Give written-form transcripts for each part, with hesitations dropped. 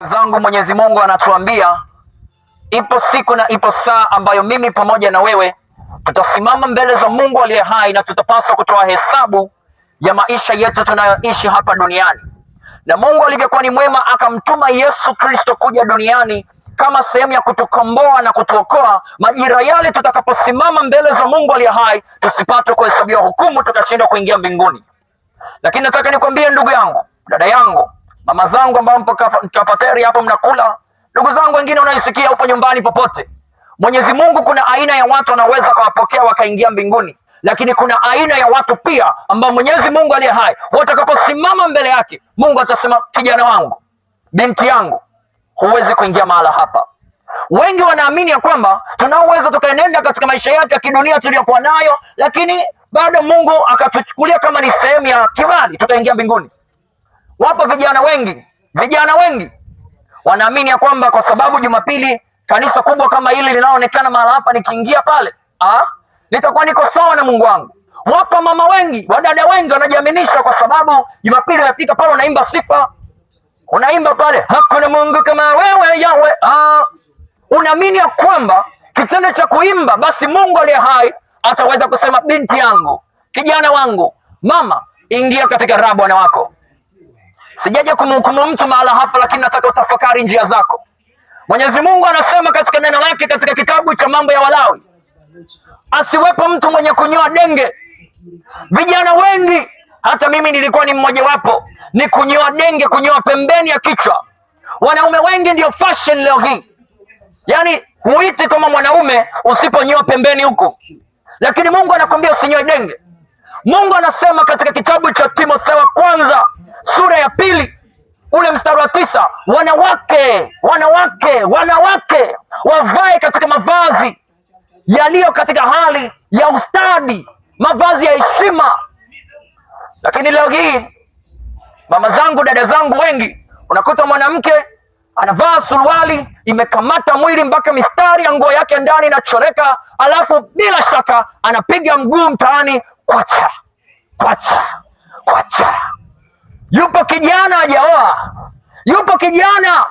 zangu, Mwenyezi Mungu anatuambia ipo siku na ipo saa ambayo mimi pamoja na wewe tutasimama mbele za Mungu aliye hai na tutapaswa kutoa hesabu ya maisha yetu tunayoishi hapa duniani. Na Mungu alivyokuwa ni mwema akamtuma Yesu Kristo kuja duniani kama sehemu ya kutukomboa na kutuokoa majira yale tutakaposimama mbele za Mungu aliye hai, tusipate kuhesabiwa hukumu tukashindwa kuingia mbinguni. Lakini nataka nikwambie ndugu yangu, dada yangu, mama zangu ambao mpo kafeteri hapo mnakula, ndugu zangu wengine unaisikia upo nyumbani popote, Mwenyezi Mungu kuna aina ya watu wanaweza kuwapokea wakaingia mbinguni, lakini kuna aina ya watu pia ambao Mwenyezi Mungu aliye hai watakaposimama mbele yake, Mungu atasema, kijana wangu, binti yangu, huwezi kuingia mahala hapa. Wengi wanaamini ya kwamba tunaweza tukaenenda katika maisha yetu ya kidunia tuliyokuwa nayo, lakini bado Mungu akatuchukulia kama ni sehemu ya kibali tutaingia mbinguni. Wapo vijana wengi wanaamini ya kwamba kwa sababu Jumapili kanisa kubwa kama hili linaonekana mahala hapa, nikiingia pale nitakuwa niko sawa na Mungu wangu. Wapo mama wengi, wadada wengi wanajiaminisha kwa sababu Jumapili unafika pale unaimba sifa, unaimba pale hakuna Mungu kama wewe Yahweh. Unaamini ya kwamba kitendo cha kuimba basi Mungu aliye hai ataweza kusema, binti yangu, kijana wangu, mama, ingia katika raha Bwana wako. Sijaje kumhukumu mtu mahala hapa, lakini nataka utafakari njia zako. Mwenyezi Mungu anasema katika neno lake katika kitabu cha Mambo ya Walawi, asiwepo mtu mwenye kunyoa denge. Vijana wengi, hata mimi nilikuwa ni mmoja wapo, ni kunyoa denge, kunyoa pembeni ya kichwa. Wanaume wengi ndio fashion leo hii, yaani huiti kama mwanaume usiponyoa pembeni huko, lakini Mungu anakwambia usinyoe denge. Mungu anasema katika kitabu cha Timotheo wa kwanza sura ya 2 ule mstari wa 9, wanawake wavae katika mavazi yaliyo katika hali ya ustadi, mavazi ya heshima. Lakini leo hii mama zangu, dada zangu wengi, unakuta mwanamke anavaa suruali imekamata mwili mpaka mistari ya nguo yake ndani inachoreka, alafu bila shaka anapiga mguu mtaani, kwacha. Yupo kijana hajaoa, yupo kijana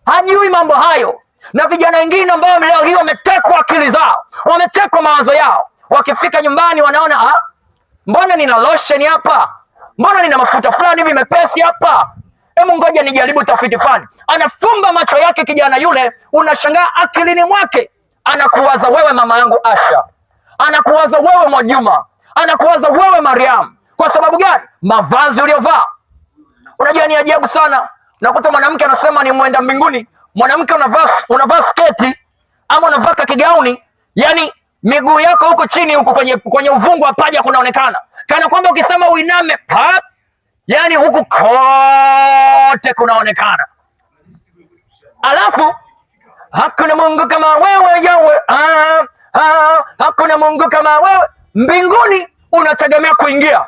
hajui mambo hayo, na vijana wengine ambao leo hii wametekwa akili zao, wametekwa mawazo yao. Wakifika nyumbani wanaona, mbona nina lotion hapa, mbona nina mafuta fulani hivi mepesi hapa, hebu ngoja nijaribu tafiti fulani. Anafumba macho yake kijana yule, unashangaa akilini mwake anakuwaza wewe mama yangu Asha, anakuwaza wewe Mwajuma, anakuwaza wewe Mariam. Kwa sababu gani? Mavazi uliyovaa. Unajua ni ajabu sana, unakuta mwanamke anasema ni mwenda mbinguni, mwanamke unavaa sketi ama unavaa kigauni, yani miguu yako huko chini huko kwenye uvungu wa paja kunaonekana, kana kwamba ukisema uiname yani huku kote kunaonekana. Alafu hakuna Mungu kama wewe Yahweh, hakuna Mungu kama wewe. Mbinguni unategemea kuingia.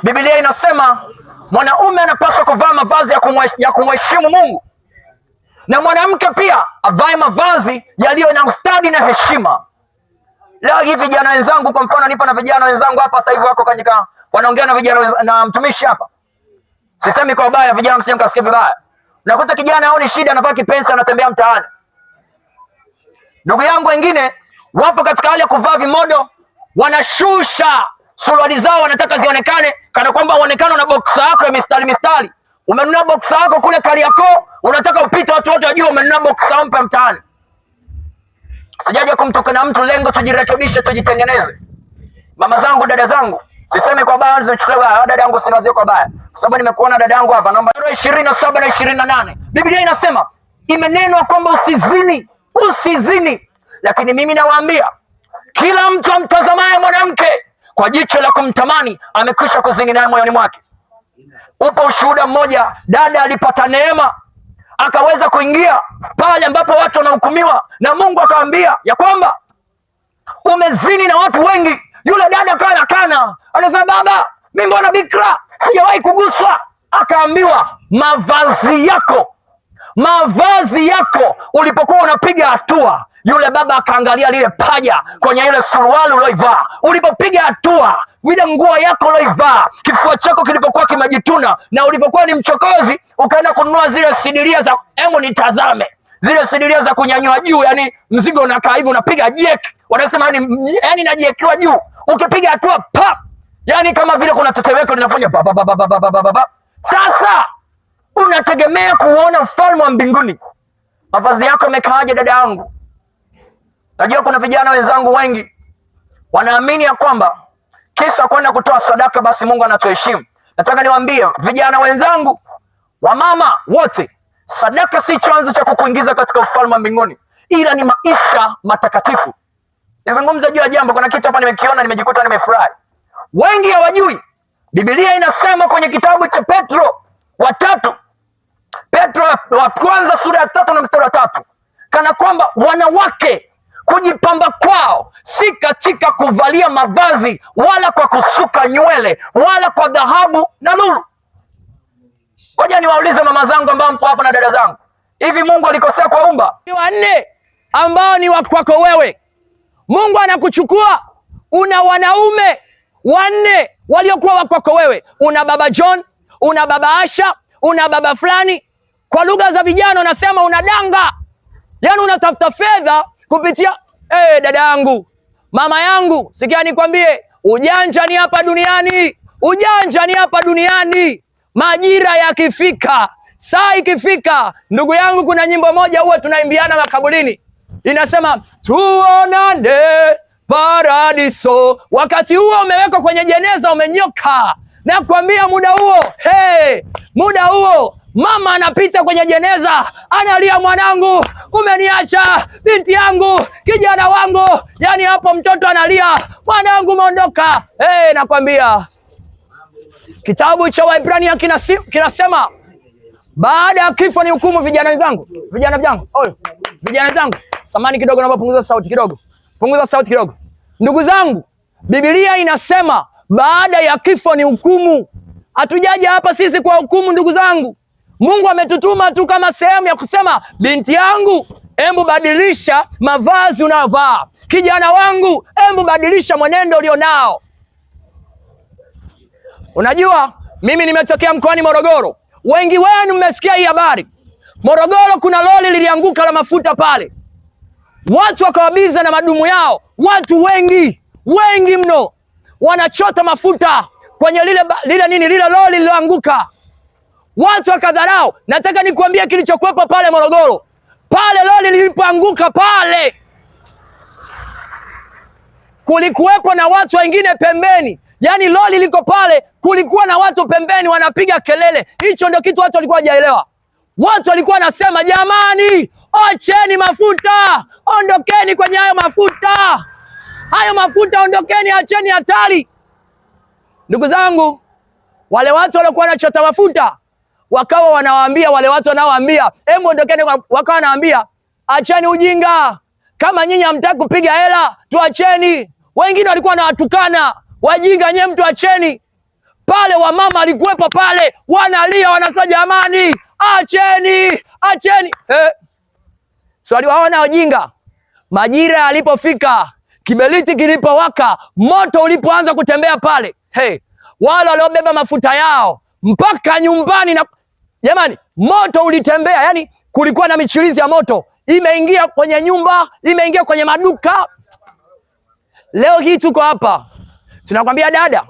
Biblia inasema mwanaume anapaswa kuvaa mavazi ya kumheshimu Mungu, na mwanamke pia avae mavazi yaliyo na ustadi na heshima. Leo hivi vijana wenzangu, kwa mfano nipo na vijana wenzangu hapa sasa hivi wako katika wanaongea na vijana na mtumishi hapa. Sisemi kwa baya, vijana msije mkasikia vibaya. Unakuta kijana haoni shida, anavaa kipensi, anatembea mtaani. Ndugu yangu wengine wapo katika hali ya kuvaa vimodo, wanashusha suruali zao, wanataka zionekane kana kwamba uonekane na boxer yako ya mistari. Umenunua boxer yako kule Kariakoo, unataka upite watu wote wajue umenunua boxer mpya mtaani. Sijaje kumtukana mtu, lengo tujirekebishe, tujitengeneze. Mama zangu, dada zangu, sisemi kwa baya, nisichukue baya, dada yangu sinazie kwa baya, kwa sababu nimekuona dada yangu hapa. Namba 27 na 28 Biblia inasema imenenwa kwamba usizini. Lakini mimi nawaambia, kila mtu amtazamaye mwanamke kwa jicho la kumtamani amekwisha kuzini naye moyoni mwake. Upo ushuhuda mmoja, dada alipata neema akaweza kuingia pale ambapo watu wanahukumiwa, na Mungu akamwambia ya kwamba umezini na watu wengi. Yule dada kana anasema, baba, mimi mbona bikra, sijawahi kuguswa. Akaambiwa, mavazi yako ulipokuwa unapiga hatua, yule baba akaangalia lile paja kwenye ile suruali ulioivaa, ulipopiga hatua ile nguo yako uloivaa, kifua chako kilipokuwa kimejituna na ulipokuwa ni mchokozi, ukaenda kununua zile sidiria za nitazame, zile sidiria za kunyanyua juu, yani mzigo unakaa hivi, unapiga jeki, wanasema yani najekiwa juu, ukipiga hatua pap, yani kama vile kuna tetemeko linafanya ba ba ba ba ba ba ba. Sasa unategemea kuona ufalme wa mbinguni, mavazi yako yamekaaje? Dada yangu, najua kuna vijana wenzangu wengi wanaamini ya kwamba kisa kwenda kutoa sadaka basi Mungu anatuheshimu. Nataka niwaambie vijana wenzangu, wamama wote, sadaka si chanzo cha kukuingiza katika ufalme wa mbinguni, ila ni maisha matakatifu. Nizungumza juu ya jambo, kuna kitu hapa nimekiona, nimejikuta nimefurahi. Wengi hawajui Biblia inasema kwenye kitabu cha Petro wa kwanza sura ya 3 na mstari wa 3, kana kwamba wanawake kujipamba kwao si katika kuvalia mavazi, wala kwa kusuka nywele, wala kwa dhahabu na lulu. Ngoja niwaulize mama zangu ambao mpo hapa na dada zangu, hivi Mungu alikosea kuwaumba? Wanne ambao ni wa kwako wewe, Mungu anakuchukua, una wanaume 4 waliokuwa wa kwako wewe. Una baba John, una baba Asha, una baba fulani. Kwa lugha za vijana unasema unadanga, yaani unatafuta fedha kupitia dada yangu, mama yangu, sikia nikwambie, ujanja ni hapa duniani, ujanja ni hapa duniani. Majira yakifika, saa ikifika, ndugu yangu, kuna nyimbo moja huwa tunaimbiana makaburini, inasema tuonane paradiso. Wakati huo umewekwa kwenye jeneza, umenyoka, na kuambia muda huo mama anapita kwenye jeneza, analia, mwanangu umeniacha, binti yangu, kijana wangu. Yani hapo mtoto analia, mwanangu umeondoka. Nakwambia kitabu cha Waebrania kinasema baada ya kifo ni hukumu. Vijana wenzangu, vijana wenzangu, samani kidogo, naomba punguza sauti kidogo. Ndugu zangu, Biblia inasema baada ya kifo ni hukumu. Hatujaja hapa sisi kwa hukumu, ndugu zangu. Mungu ametutuma tu kama sehemu ya kusema, binti yangu, hebu badilisha mavazi unayovaa. Kijana wangu, hebu badilisha mwenendo ulionao. Unajua, mimi nimetokea mkoani Morogoro. Wengi wenu mmesikia hii habari. Morogoro kuna lori lilianguka la mafuta pale, watu wakawabiza na madumu yao. Watu wengi mno wanachota mafuta kwenye lile lori lililoanguka. Watu wakadharau. Nataka nikuambia kilichokuwepo pale Morogoro. Pale lori lilipoanguka pale, kulikuwepo na watu wengine pembeni. Yaani lori liko pale, kulikuwa na watu pembeni wanapiga kelele. Hicho ndio kitu watu walikuwa hawajaelewa. Watu walikuwa wanasema, jamani, acheni mafuta, ondokeni kwenye hayo mafuta, ondokeni, acheni hatari. Ndugu zangu, wale watu walikuwa wanachota mafuta wakawa wanawaambia wale watu wanaowaambia, hebu ondokeni, wakawa wanawaambia, acheni ujinga, kama nyinyi hamtaki kupiga hela tuacheni. Wengine walikuwa wanawatukana, wajinga nyewe, mtu acheni. Pale wamama walikuwepo pale, wanalia, wanasema, jamani, acheni. Swali waona wajinga. Majira alipofika, kiberiti kilipowaka, moto ulipoanza kutembea pale, wale waliobeba mafuta yao mpaka nyumbani, na jamani, moto ulitembea. Yani kulikuwa na michirizi ya moto, imeingia kwenye nyumba, imeingia kwenye maduka. Leo hii tuko hapa tunakwambia, dada,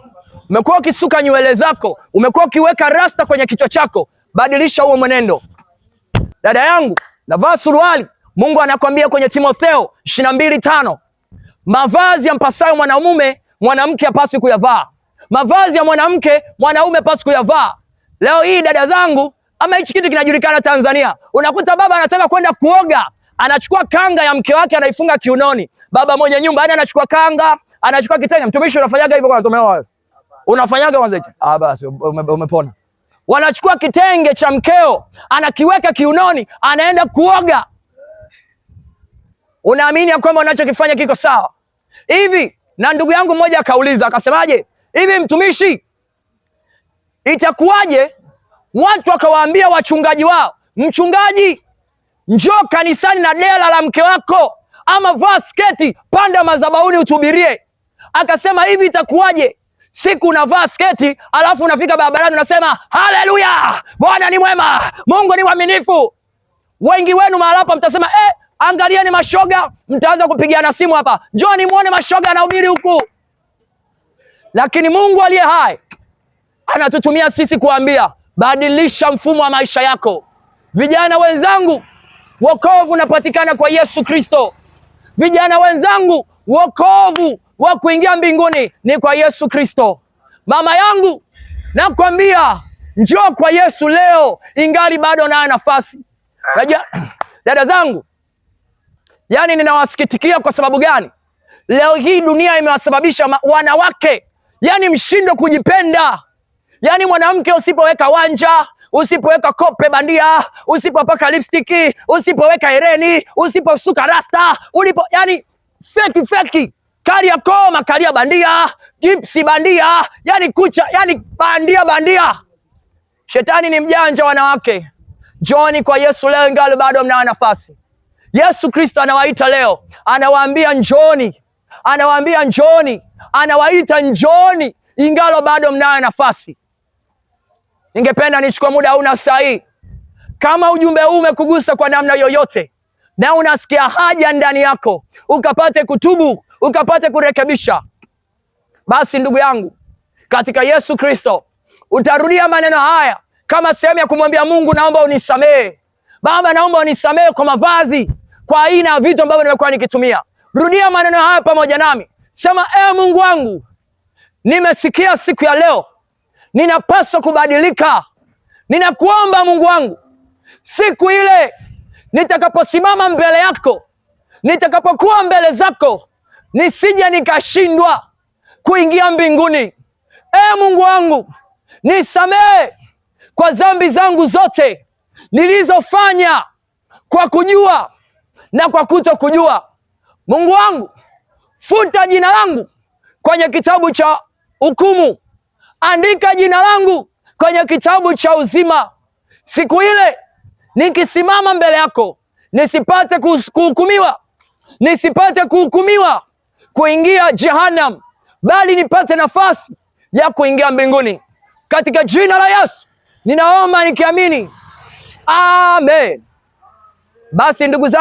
umekuwa ukisuka nywele zako, umekuwa ukiweka rasta kwenye kichwa chako, badilisha huo mwenendo. Dada yangu, navaa suruali, Mungu anakwambia kwenye Timotheo 22:5, mavazi yampasayo mwanamume mwanamke hapaswi kuyavaa. Mavazi ya mwanamke mwanaume hapaswi kuyavaa. Leo hii dada zangu, ama hichi kitu kinajulikana Tanzania, unakuta baba anataka kwenda kuoga, anachukua kanga ya mke wake anaifunga kiunoni. Baba mwenye nyumba anachukua kanga, anachukua kitenge. Mtumishi, unafanyaga hivyo kwa mtumeo wewe? Unafanyaga mwanzo? Basi umepona. Wanachukua kitenge cha mkeo, anakiweka kiunoni, anaenda kuoga. Unaamini ya kwamba unachokifanya kiko sawa hivi? Na ndugu yangu mmoja akauliza, akasemaje, hivi mtumishi, itakuwaje watu wakawaambia wachungaji wao, mchungaji, njoo kanisani na dela la mke wako, ama vaa sketi, panda madhabahuni utuhubirie. Akasema, hivi itakuwaje Siku unavaa sketi, alafu unafika barabarani unasema haleluya, Bwana ni mwema, Mungu ni mwaminifu. Wengi wenu mahali hapa mtasema angalieni mashoga, mtaanza kupigiana simu hapa, njoni muone mashoga anahubiri huku. Lakini Mungu aliye hai anatutumia sisi kuambia, badilisha mfumo wa maisha yako. Vijana wenzangu, wokovu unapatikana kwa Yesu Kristo. Vijana wenzangu, wokovu wa kuingia mbinguni ni kwa Yesu Kristo. Mama yangu, nakwambia njoo kwa Yesu leo, ingali bado nayo nafasi. Unajua dada zangu, yani ninawasikitikia kwa sababu gani? Leo hii dunia imewasababisha wanawake yani mshindo kujipenda. Yani mwanamke usipoweka wanja, usipoweka kope bandia, usipopaka lipstiki, usipoweka hereni, usiposuka rasta, yani feki, Kariakoo makalia bandia, gipsi bandia, yani kucha, yani bandia. Shetani ni mjanja wanawake. Njooni kwa Yesu leo ingali bado mna nafasi. Yesu Kristo anawaita leo, anawaambia njooni, anawaambia njooni, anawaita njooni ingalo bado mna nafasi. Ningependa nichukue muda huu na saa hii, kama ujumbe huu umekugusa kwa namna yoyote na unasikia haja ndani yako ukapate kutubu, ukapate kurekebisha, basi ndugu yangu katika Yesu Kristo utarudia maneno haya kama sehemu ya kumwambia Mungu, naomba unisamehe. Baba, naomba unisamehe kwa mavazi, kwa aina ya vitu ambavyo nimekuwa nikitumia. Rudia maneno haya pamoja nami. Sema, Mungu wangu, nimesikia siku ya leo ninapaswa kubadilika. Ninakuomba Mungu wangu, siku ile nitakaposimama mbele yako, nitakapokuwa mbele zako, nisije nikashindwa kuingia mbinguni. Mungu wangu, nisamehe kwa dhambi zangu zote nilizofanya kwa kujua na kwa kutokujua. Mungu wangu, futa jina langu kwenye kitabu cha hukumu, andika jina langu kwenye kitabu cha uzima. Siku ile nikisimama mbele yako, nisipate kuhukumiwa kuingia jehanamu, bali nipate nafasi ya kuingia mbinguni. Katika jina la Yesu ninaomba nikiamini, amen. Basi ndugu zangu,